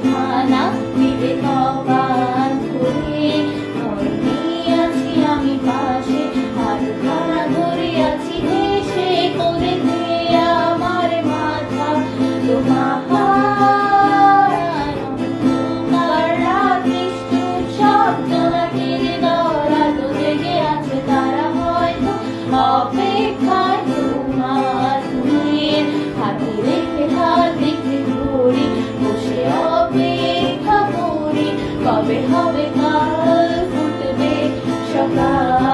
খানা দিবে কপাল খুলে। ভয় নিয়ে আছি আমি পাশে, হাত খানা ধরে আছি হেসে করে দিয়ে আমার মাথা। তোমার রাত নিষ্ঠুর শব্দ নাকির দরা তো জেগে আছে তারা হয়তো অপেক্ষায় তোমার তুমির হাতে রেখে হাত দেখে ঘুরি বসে অপেক্ষা করি কবে হবে কাল ফুটবে সকাল।